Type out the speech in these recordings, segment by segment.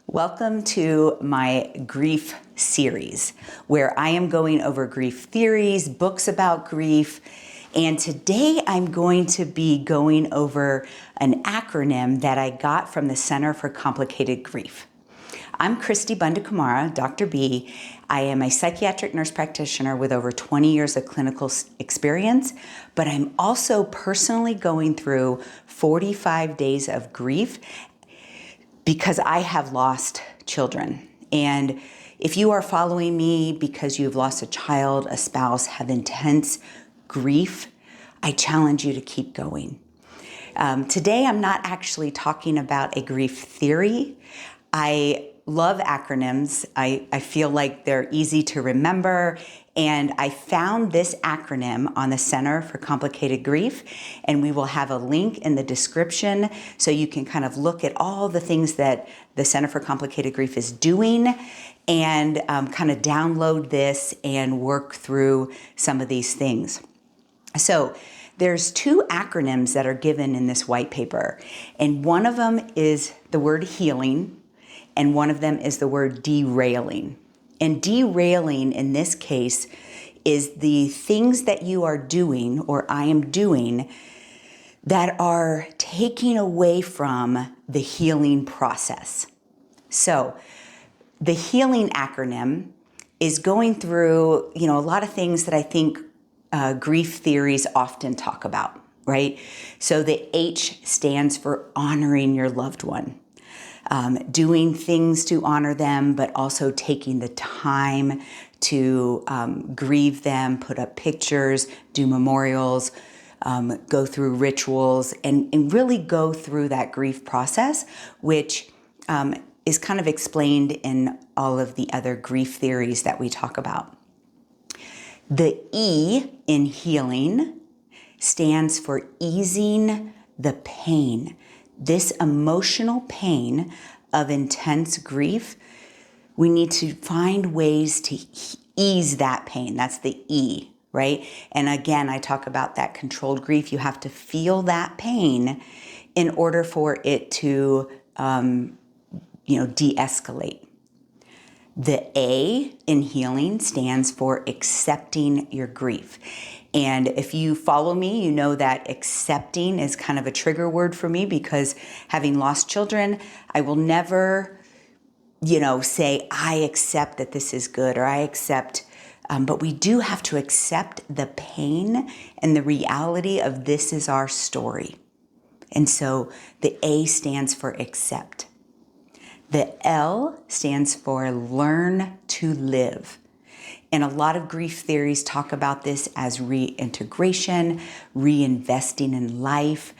Welcome to my grief series, where I am going over grief theories, books about grief, and today I'm going to be going over an acronym that I got from the Center for Complicated Grief. I'm Christy Bunda-Kamara, Dr. B. I am a psychiatric nurse practitioner with over 20 years of clinical experience, but I'm also personally going through 45 days of grief because I have lost children. And if you are following me because you've lost a child, a spouse, have intense grief, I challenge you to keep going. Today, I'm not actually talking about a grief theory. I love acronyms. I feel like they're easy to remember. And I found this acronym on the Center for Complicated Grief, and we will have a link in the description so you can kind of look at all the things that the Center for Complicated Grief is doing and kind of download this and work through some of these things. So there's two acronyms that are given in this white paper, and one of them is the word healing, and one of them is the word derailing. And derailing in this case is the things that you are doing or I am doing that are taking away from the healing process. So the healing acronym is going through, a lot of things that I think grief theories often talk about, right? So the H stands for honoring your loved one. Doing things to honor them, but also taking the time to grieve them, put up pictures, do memorials, go through rituals, and really go through that grief process, which is kind of explained in all of the other grief theories that we talk about. The E in healing stands for easing the pain. This emotional pain of intense grief, we need to find ways to ease that pain. That's the E, right? And again, I talk about that controlled grief. You have to feel that pain in order for it to, de-escalate. The A in healing stands for accepting your grief. And if you follow me, you know that accepting is kind of a trigger word for me because having lost children, I will never, say, I accept that this is good or I accept, but we do have to accept the pain and the reality of this is our story. And so the A stands for accept. The L stands for learn to live. And a lot of grief theories talk about this as reintegration, reinvesting in life,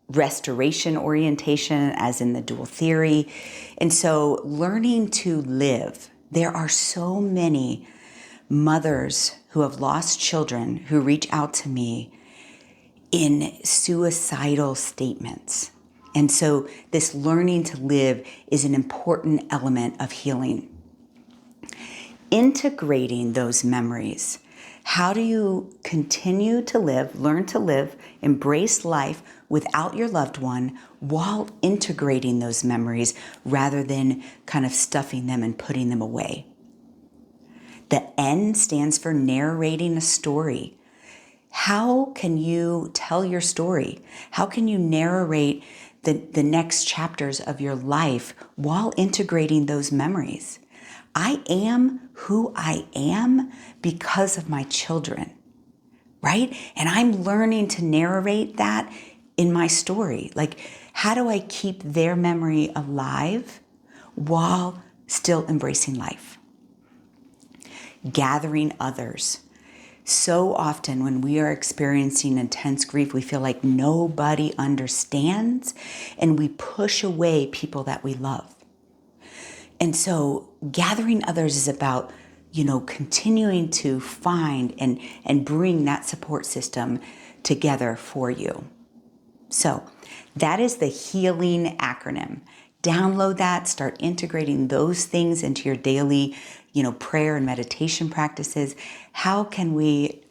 restoration orientation, as in the dual theory. And so learning to live. There are so many mothers who have lost children who reach out to me in suicidal statements. And so this learning to live is an important element of healing. Integrating those memories. How do you continue to live, learn to live, embrace life without your loved one while integrating those memories rather than kind of stuffing them and putting them away? The N stands for narrating a story. How can you tell your story? How can you narrate the next chapters of your life while integrating those memories? I am who I am because of my children, right? And I'm learning to narrate that in my story. Like, how do I keep their memory alive while still embracing life? Gathering others. So often when we are experiencing intense grief, we feel like nobody understands and we push away people that we love. And so gathering others is about, continuing to find and bring that support system together for you. So that is the healing acronym. Download that, start integrating those things into your daily, prayer and meditation practices. How can we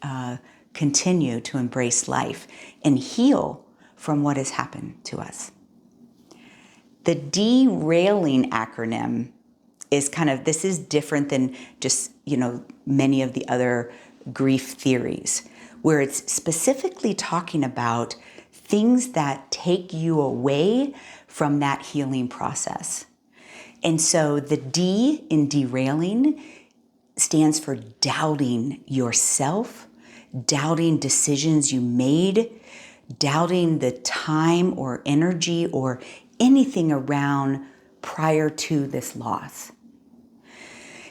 continue to embrace life and heal from what has happened to us? The derailing acronym is this is different than just, many of the other grief theories, where it's specifically talking about things that take you away from that healing process. And so the D in derailing stands for doubting yourself, doubting decisions you made, doubting the time or energy or anything around prior to this loss.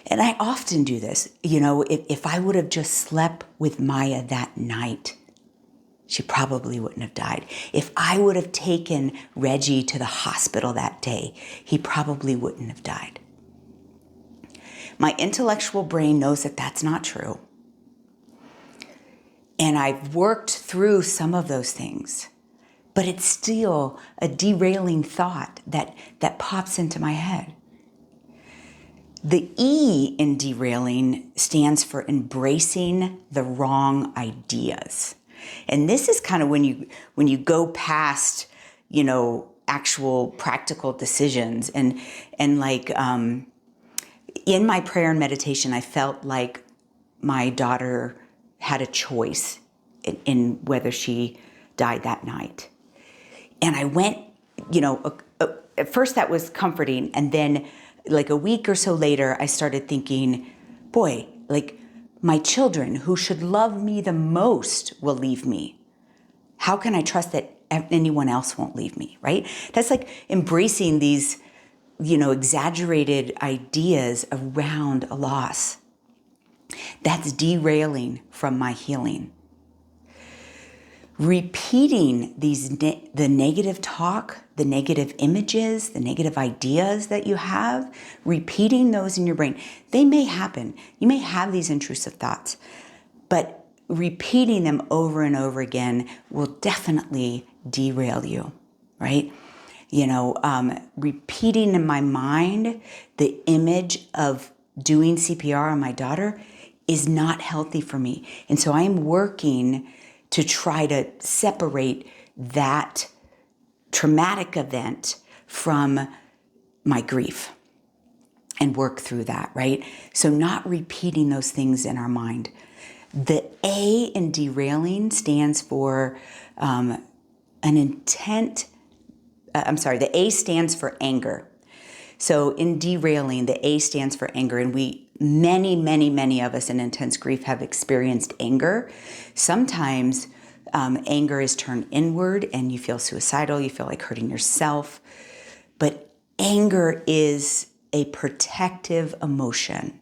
And I often do this. If I would have just slept with Maya that night, she probably wouldn't have died. If I would have taken Reggie to the hospital that day, he probably wouldn't have died. My intellectual brain knows that that's not true. And I've worked through some of those things, but it's still a derailing thought that pops into my head. The E in derailing stands for embracing the wrong ideas. And this is when you go past, actual practical decisions and in my prayer and meditation, I felt like my daughter had a choice in whether she died that night. And I went, at first that was comforting. And then a week or so later, I started thinking, boy, my children who should love me the most will leave me. How can I trust that anyone else won't leave me, right? That's embracing these, exaggerated ideas around a loss. That's derailing from my healing. Repeating the negative talk, the negative images, the negative ideas that you have, repeating those in your brain. They may happen. You may have these intrusive thoughts, but repeating them over and over again will definitely derail you, right? Repeating in my mind the image of doing CPR on my daughter is not healthy for me. And so I am working to try to separate that traumatic event from my grief and work through that, right? So not repeating those things in our mind. The A in derailing stands for the A stands for anger. So in derailing, the A stands for anger, and many of us in intense grief have experienced anger. Sometimes anger is turned inward and you feel suicidal, you feel like hurting yourself. But anger is a protective emotion.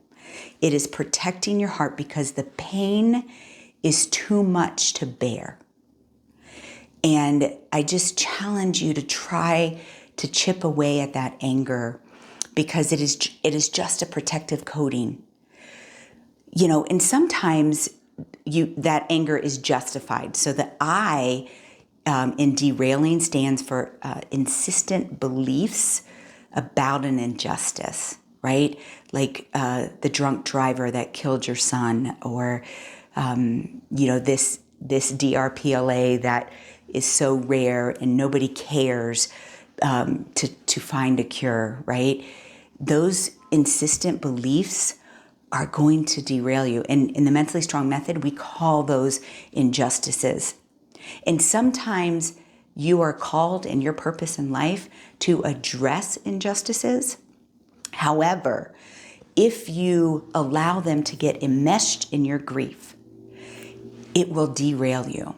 It is protecting your heart because the pain is too much to bear. And I just challenge you to try to chip away at that anger because it is just a protective coating. And sometimes that anger is justified. So the I in derailing stands for insistent beliefs about an injustice, right? The drunk driver that killed your son, or this D.E.R.A.I.L.E.R.S that is so rare and nobody cares to find a cure, right? Those insistent beliefs are going to derail you. And in the Mentally Strong Method, we call those injustices. And sometimes you are called in your purpose in life to address injustices. However, if you allow them to get enmeshed in your grief, it will derail you.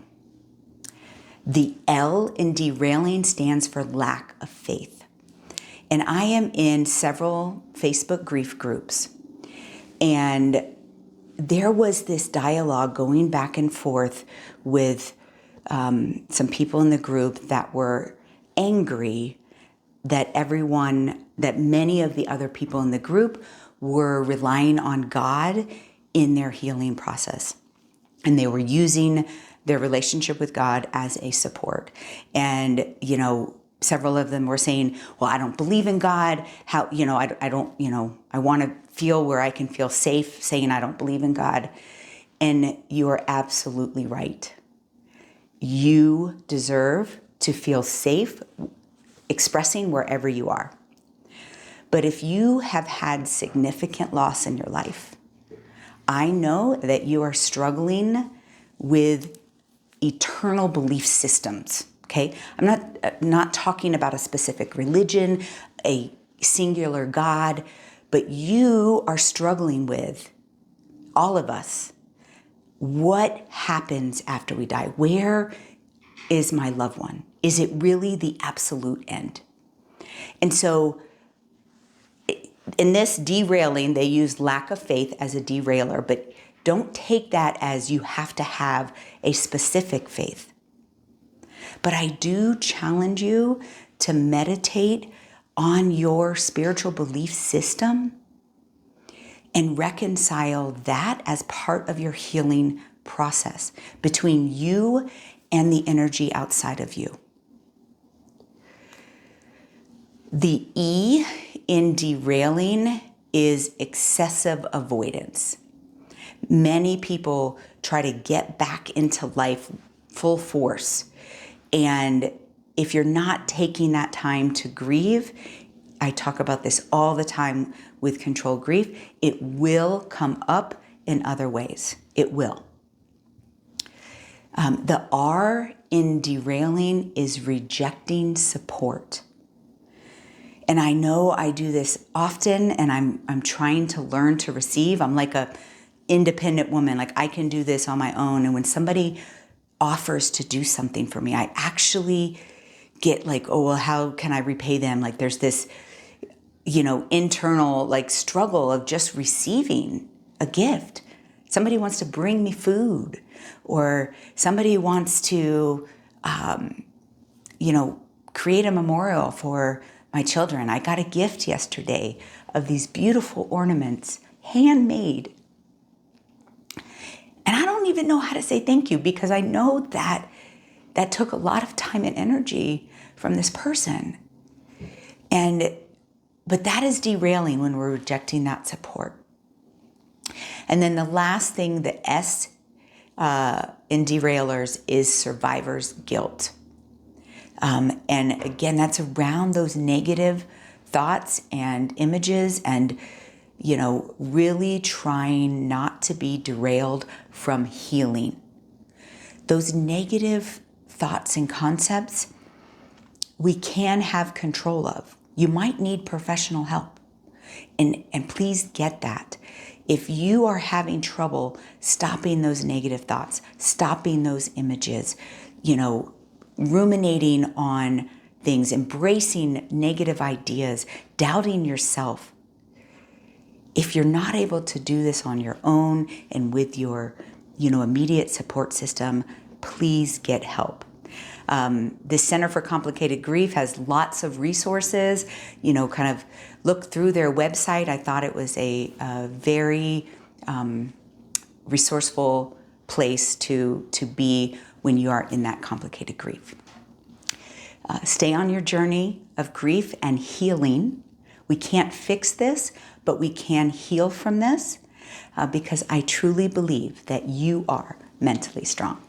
The L in derailing stands for lack of faith. And I am in several Facebook grief groups. And there was this dialogue going back and forth with some people in the group that were angry that many of the other people in the group were relying on God in their healing process. And they were using their relationship with God as a support. And, several of them were saying, well, I don't believe in God. I want to feel where I can feel safe saying I don't believe in God. And you are absolutely right. You deserve to feel safe expressing wherever you are. But if you have had significant loss in your life, I know that you are struggling with eternal belief systems, okay? I'm not talking about a specific religion, a singular God, but you are struggling with, all of us, what happens after we die? Where is my loved one? Is it really the absolute end? And so in this derailing, they use lack of faith as a derailer, but don't take that as you have to have a specific faith. But I do challenge you to meditate on your spiritual belief system and reconcile that as part of your healing process between you and the energy outside of you. The E in derailing is excessive avoidance. Many people try to get back into life full force. And if you're not taking that time to grieve, I talk about this all the time with controlled grief, it will come up in other ways. It will. The R in derailing is rejecting support. And I know I do this often, and I'm trying to learn to receive. I'm like a independent woman, like I can do this on my own. And when somebody offers to do something for me, I actually get like, oh, well, how can I repay them? Like there's this, internal like struggle of just receiving a gift. Somebody wants to bring me food, or somebody wants to, create a memorial for my children. I got a gift yesterday of these beautiful ornaments, handmade. And I don't even know how to say thank you, because I know that that took a lot of time and energy from this person. But that is derailing when we're rejecting that support. And then the last thing, the S in derailers, is survivor's guilt. And again, that's around those negative thoughts and images and, really trying not to be derailed from healing. Those negative thoughts and concepts we can have control of. You might need professional help. And please get that. If you are having trouble stopping those negative thoughts, stopping those images, ruminating on things, embracing negative ideas, doubting yourself. If you're not able to do this on your own and with your, immediate support system, please get help. The Center for Complicated Grief has lots of resources, kind of look through their website. I thought it was a very resourceful place to be when you are in that complicated grief. Stay on your journey of grief and healing. We can't fix this, but we can heal from this because I truly believe that you are mentally strong.